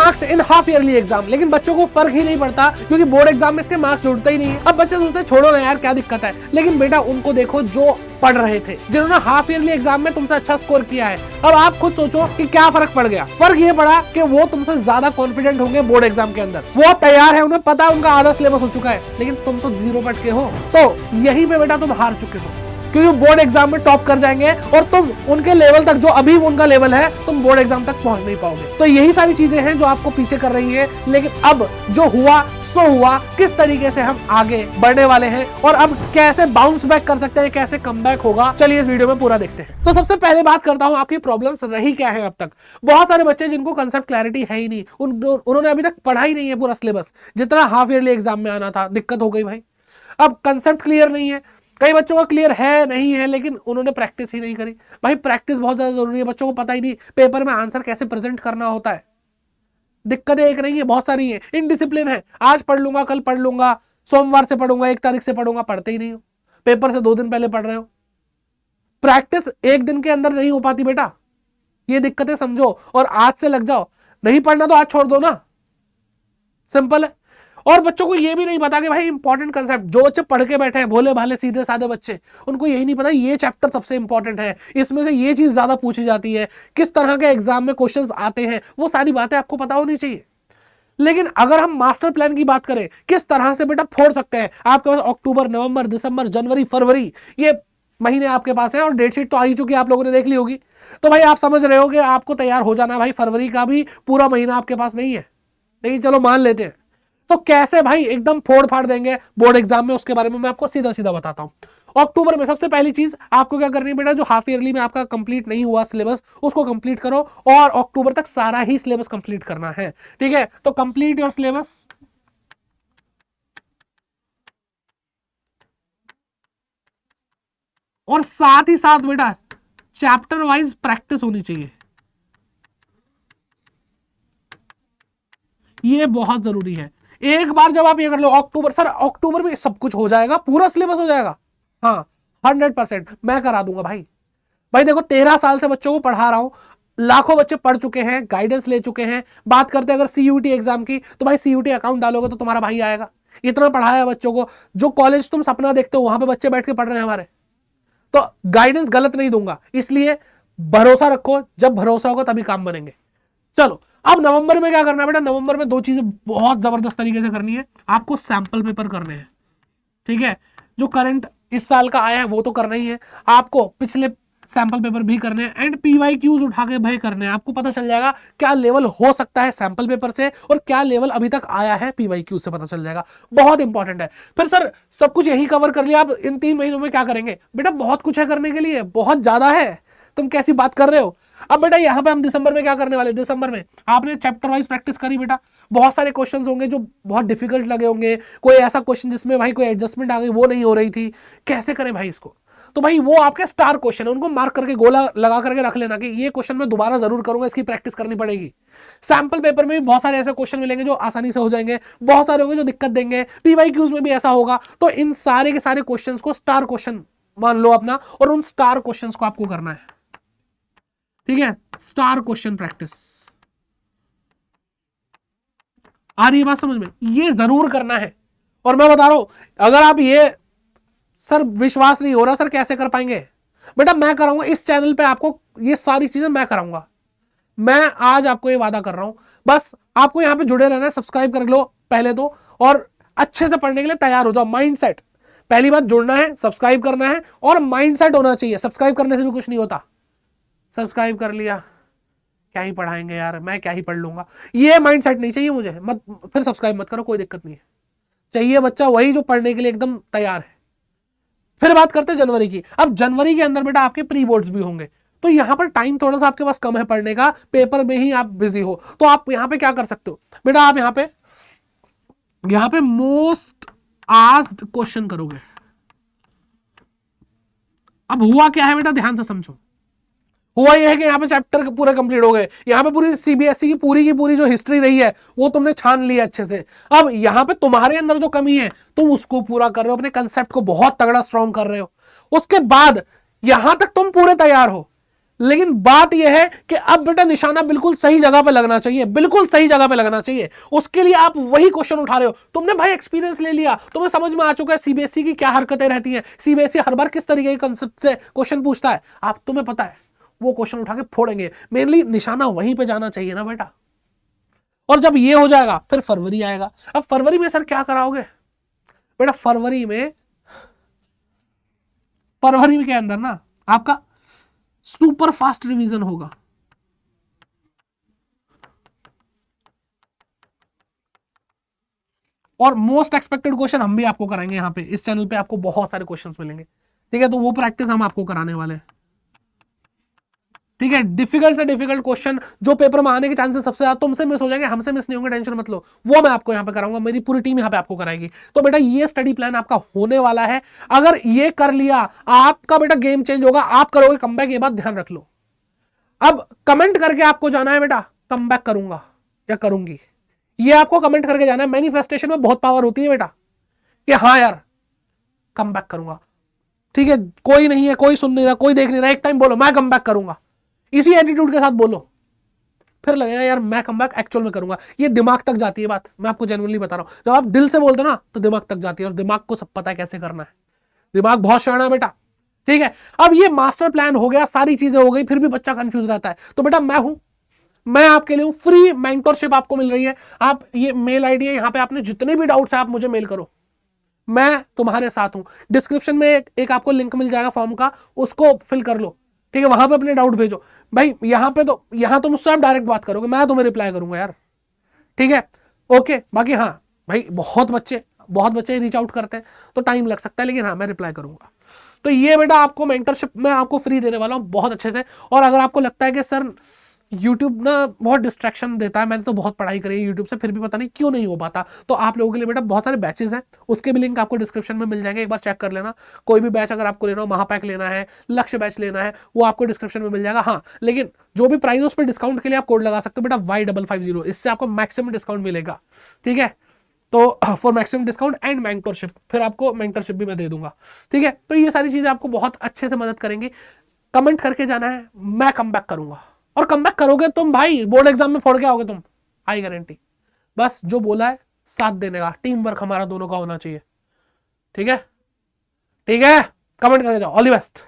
Marks in half yearly exam, लेकिन बच्चों को फर्क ही नहीं पड़ता क्योंकि बोर्ड एग्जाम में इसके मार्क्स जुड़ते ही नहीं है। अब बच्चे सोचते हैं छोड़ो ना यार क्या दिक्कत है, लेकिन बेटा उनको देखो जो पढ़ रहे थे, जिन्होंने हाफ ईयरली एग्जाम में तुमसे अच्छा स्कोर किया है। अब आप खुद सोचो कि क्या फर्क पड़ गया। फर्क ये पड़ा कि वो तुमसे ज्यादा कॉन्फिडेंट होंगे बोर्ड एग्जाम के अंदर, वो तैयार है, उन्हें पता है उनका आधा सिलेबस हो चुका है, लेकिन तुम तो जीरो पे अटके हो। तो यहीं पे बेटा तुम हार चुके हो, क्योंकि बोर्ड एग्जाम में टॉप कर जाएंगे और तुम उनके लेवल तक, जो अभी उनका लेवल है, तुम बोर्ड एग्जाम तक पहुंच नहीं पाओगे। तो यही सारी चीजें हैं जो आपको पीछे कर रही है। लेकिन अब जो हुआ सो हुआ, किस तरीके से हम आगे बढ़ने वाले हैं और अब कैसे बाउंस बैक कर सकते हैं, कैसे कमबैक होगा, चलिए इस वीडियो में पूरा देखते हैं। तो सबसे पहले बात करता हूं आपकी प्रॉब्लम्स रही क्या है अब तक। बहुत सारे बच्चे जिनको कंसेप्ट क्लैरिटी है ही नहीं, उन्होंने अभी तक पढ़ा ही नहीं है पूरा सिलेबस, जितना हाफ ईयरली एग्जाम में आना था। दिक्कत हो गई भाई, अब कंसेप्ट क्लियर नहीं है। कई बच्चों का क्लियर है नहीं है, लेकिन उन्होंने प्रैक्टिस ही नहीं करी। भाई प्रैक्टिस बहुत ज्यादा जरूरी है, बच्चों को पता ही नहीं पेपर में आंसर कैसे प्रेजेंट करना होता है। दिक्कतें एक नहीं है, बहुत सारी है। इनडिसिप्लिन है, आज पढ़ लूंगा, कल पढ़ लूंगा, सोमवार से पढ़ूंगा, 1 तारीख से पढ़ूंगा, पढ़ते ही नहीं हो। पेपर से 2 दिन पहले पढ़ रहे हो। प्रैक्टिस 1 दिन के अंदर नहीं हो पाती बेटा, ये दिक्कतें समझो और आज से लग जाओ। नहीं पढ़ना तो आज छोड़ दो ना, सिंपल है। और बच्चों को ये भी नहीं पता कि भाई इंपॉर्टेंट कंसेप्ट, जो बच्चे पढ़ के बैठे हैं भोले भाले सीधे साधे बच्चे, उनको यही नहीं पता ये चैप्टर सबसे इंपॉर्टेंट है, इसमें से ये चीज ज्यादा पूछी जाती है, किस तरह के एग्जाम में क्वेश्चंस आते हैं, वो सारी बातें आपको पता होनी चाहिए। लेकिन अगर हम मास्टर प्लान की बात करें, किस तरह से बेटा फोड़ सकते हैं, आपके पास अक्टूबर, नवंबर, दिसंबर, जनवरी, फरवरी, ये महीने आपके पास है और डेट शीट तो आ ही चुकी है, आप लोगों ने देख ली होगी। तो भाई आप समझ रहे हो कि आपको तैयार हो जाना। भाई फरवरी का भी पूरा महीना आपके पास नहीं है, लेकिन चलो मान लेते हैं। तो कैसे भाई एकदम फोड़ फाड़ देंगे बोर्ड एग्जाम में, उसके बारे में मैं आपको सीधा सीधा बताता हूं। अक्टूबर में सबसे पहली चीज आपको क्या करनी है बेटा, जो हाफ ईयरली में आपका कंप्लीट नहीं हुआ सिलेबस, उसको कंप्लीट करो और अक्टूबर तक सारा ही सिलेबस कंप्लीट करना है। ठीक है, तो कंप्लीट योर सिलेबस। और साथ ही साथ बेटा चैप्टर वाइज प्रैक्टिस होनी चाहिए, ये बहुत जरूरी है। एक बार जब आप ये कर लो, अक्टूबर, सर अक्टूबर में सब कुछ हो जाएगा, पूरा सिलेबस हो जाएगा, हाँ 100% मैं करा दूंगा भाई। भाई देखो 13 साल से बच्चों को पढ़ा रहा हूं, लाखों बच्चे पढ़ चुके हैं, गाइडेंस ले चुके हैं। बात करते हैं अगर सीयूटी एग्जाम की, तो भाई सीयूटी अकाउंट डालोगे तो तुम्हारा भाई आएगा। इतना पढ़ाया बच्चों को, जो कॉलेज तुम सपना देखते हो वहां पे बच्चे बैठ के पढ़ रहे हैं हमारे। तो गाइडेंस गलत नहीं दूंगा, इसलिए भरोसा रखो, जब भरोसा होगा तभी काम बनेंगे। चलो अब नवंबर में क्या करना है बेटा, नवंबर में 2 चीजें बहुत जबरदस्त तरीके से करनी है। आपको सैंपल पेपर करने हैं, ठीक है, जो करंट इस साल का आया है वो तो करना ही है, आपको पिछले सैंपल पेपर भी करने हैं एंड पीवाईक्यूज उठा के भाई करने हैं। आपको पता चल जाएगा क्या लेवल हो सकता है सैंपल पेपर से और क्या लेवल अभी तक आया है, पीवाईक्यू से पता चल जाएगा। बहुत इंपॉर्टेंट है। फिर सर सब कुछ यही कवर कर लिया, आप इन 3 महीनों में क्या करेंगे? बेटा बहुत कुछ है करने के लिए, बहुत ज्यादा है, तुम कैसी बात कर रहे हो। अब बेटा यहाँ पे हम दिसंबर में क्या करने वाले, दिसंबर में आपने चैप्टर वाइज प्रैक्टिस करी बेटा। बहुत सारे क्वेश्चंस होंगे जो बहुत डिफिकल्ट लगे होंगे, कोई ऐसा क्वेश्चन जिसमें भाई कोई एडजस्टमेंट आ गई, वो नहीं हो रही थी, कैसे करें भाई इसको। तो भाई वो आपके स्टार क्वेश्चन है, उनको मार्क करके गोला लगा करके रख लेना कि ये क्वेश्चन मैं दोबारा जरूर करूंगा, इसकी प्रैक्टिस करनी पड़ेगी। सैंपल पेपर में भी बहुत सारे ऐसे क्वेश्चन मिलेंगे जो आसानी से हो जाएंगे, बहुत सारे होंगे जो दिक्कत देंगे, पीवाईक्यूज में भी ऐसा होगा। तो इन सारे के सारे क्वेश्चन को स्टार क्वेश्चन मान लो अपना, और उन स्टार क्वेश्चन को आपको करना है, ठीक है, स्टार क्वेश्चन प्रैक्टिस। आ रही है बात समझ में? ये जरूर करना है। और मैं बता रहा हूं, अगर आप ये सर विश्वास नहीं हो रहा, सर कैसे कर पाएंगे, बेटा मैं कराऊंगा इस चैनल पे, आपको ये सारी चीजें मैं कराऊंगा। मैं आज आपको ये वादा कर रहा हूं, बस आपको यहां पे जुड़े रहना है, सब्सक्राइब कर लो पहले तो, और अच्छे से पढ़ने के लिए तैयार हो जाओ। माइंडसेट, पहली बात जुड़ना है, सब्सक्राइब करना है और माइंडसेट होना चाहिए। सब्सक्राइब करने से भी कुछ नहीं होता, सब्सक्राइब कर लिया क्या ही पढ़ाएंगे यार, मैं क्या ही पढ़ लूंगा, ये माइंडसेट नहीं चाहिए मुझे। मत फिर सब्सक्राइब मत करो, कोई दिक्कत नहीं है। चाहिए बच्चा वही जो पढ़ने के लिए एकदम तैयार है। फिर बात करते हैं जनवरी की। अब जनवरी के अंदर बेटा आपके प्री बोर्ड्स भी होंगे, तो यहां पर टाइम थोड़ा सा आपके पास कम है पढ़ने का, पेपर में ही आप बिजी हो, तो आप यहां पे क्या कर सकते हो बेटा, आप यहां पे मोस्ट आस्क्ड क्वेश्चन करोगे। अब हुआ क्या है बेटा, ध्यान से समझो। हुआ यह है कि यहाँ पे चैप्टर पूरे कंप्लीट हो गए, यहाँ पे पूरी सीबीएसई की पूरी जो हिस्ट्री रही है वो तुमने छान लिया अच्छे से। अब यहाँ पे तुम्हारे अंदर जो कमी है तुम उसको पूरा कर रहे हो, अपने कंसेप्ट को बहुत तगड़ा स्ट्रॉन्ग कर रहे हो। उसके बाद यहां तक तुम पूरे तैयार हो, लेकिन बात यह है कि अब बेटा निशाना बिल्कुल सही जगह पे लगना चाहिए, बिल्कुल सही जगह पे लगना चाहिए। उसके लिए आप वही क्वेश्चन उठा रहे हो। तुमने भाई एक्सपीरियंस ले लिया, तुम्हें समझ में आ चुका है सीबीएसई की क्या हरकतें रहती हैं, सीबीएसई हर बार किस तरीके के कंसेप्ट से क्वेश्चन पूछता है, आप तुम्हें पता है, वो क्वेश्चन उठा के फोड़ेंगे। मेनली निशाना वहीं पे जाना चाहिए ना बेटा। और जब ये हो जाएगा फिर फरवरी आएगा। अब फरवरी में सर क्या कराओगे बेटा? फरवरी में के अंदर ना आपका सुपर फास्ट रिवीजन होगा। और मोस्ट एक्सपेक्टेड क्वेश्चन हम भी आपको कराएंगे यहाँ पे, इस चैनल पे आपको बहुत सारे क्वेश्चंस मिलेंगे, ठीक है? तो वो प्रैक्टिस हम आपको कराने वाले हैं, ठीक है? डिफिकल्ट से डिफिकल्ट क्वेश्चन जो पेपर में आने के चांसेस सबसे ज्यादा तुमसे मिस हो जाएंगे, हमसे मिस नहीं होंगे, टेंशन मत लो, वो मैं आपको यहाँ पे कराऊंगा, मेरी पूरी टीम यहाँ पे आपको कराएगी। तो बेटा ये स्टडी प्लान आपका होने वाला है, अगर ये कर लिया आपका बेटा गेम चेंज होगा, आप करोगे कमबैक, ये बात ध्यान रख लो। अब कमेंट करके आपको जाना है बेटा कमबैक करूंगा या करूंगी, ये आपको कमेंट करके जाना है। मैनिफेस्टेशन में बहुत पावर होती है बेटा कि हाँ यार कमबैक करूंगा, ठीक है? कोई नहीं है, कोई सुन नहीं रहा, कोई देख नहीं रहा, एक टाइम बोलो मैं कमबैक करूंगा, इसी एटीट्यूड के साथ बोलो, फिर लगेगा यार मैं कमबैक एक्चुअल में करूंगा। ये दिमाग तक जाती है बात, मैं आपको जेन्युइनली बता रहा हूं। जब आप दिल से बोलते हो ना तो दिमाग तक जाती है, और दिमाग को सब पता है कैसे करना है, दिमाग बहुत शाना है बेटा, ठीक है? अब ये मास्टर प्लान हो गया, सारी चीजें हो गई, फिर भी बच्चा कंफ्यूज रहता है, तो बेटा मैं हूं, मैं आपके लिए हूं। फ्री मेंटरशिप आपको मिल रही है। आप ये मेल आईडी है, यहां पे आपने जितने भी डाउट्स है आप मुझे मेल करो, मैं तुम्हारे साथ हूं। डिस्क्रिप्शन में एक आपको लिंक मिल जाएगा फॉर्म का, उसको फिल कर लो, ठीक है? वहां पे अपने डाउट भेजो भाई। यहां पे तो यहां तो मुझसे आप डायरेक्ट बात करोगे, मैं तुम्हें रिप्लाई करूंगा यार, ठीक है? ओके, बाकी हाँ भाई बहुत बच्चे रीच आउट करते हैं तो टाइम लग सकता है, लेकिन हाँ मैं रिप्लाई करूंगा। तो ये बेटा आपको मेंटरशिप मैं आपको फ्री देने वाला हूँ बहुत अच्छे से। और अगर आपको लगता है कि सर यूट्यूब ना बहुत डिस्ट्रैक्शन देता है, मैंने तो बहुत पढ़ाई करी है यूट्यूब से, फिर भी पता नहीं क्यों नहीं हो पाता, तो आप लोगों के लिए बेटा बहुत सारे बैचेस हैं, उसके भी लिंक आपको डिस्क्रिप्शन में मिल जाएंगे, एक बार चेक कर लेना। कोई भी बैच अगर आपको लेना हो, महापैक लेना है, लक्ष्य बैच लेना है, वो आपको डिस्क्रिप्शन में मिल जाएगा। हाँ लेकिन जो भी प्राइस उस पर डिस्काउंट के लिए आप कोड लगा सकते हो बेटा Y550, इससे आपको मैक्सिमम डिस्काउंट मिलेगा, ठीक है? तो for maximum discount and mentorship, फिर आपको मेंटरशिप भी मैं दे दूंगा, ठीक है? तो ये सारी चीजें आपको बहुत अच्छे से मदद करेंगी। कमेंट करके जाना है मैं कमबैक करूंगा, और कमबैक करोगे तुम भाई, बोर्ड एग्जाम में फोड़ के आओगे तुम, आई गारंटी। बस जो बोला है साथ देने का, टीम वर्क हमारा दोनों का होना चाहिए, ठीक है? ठीक है, कमेंट करके जाओ। All the best.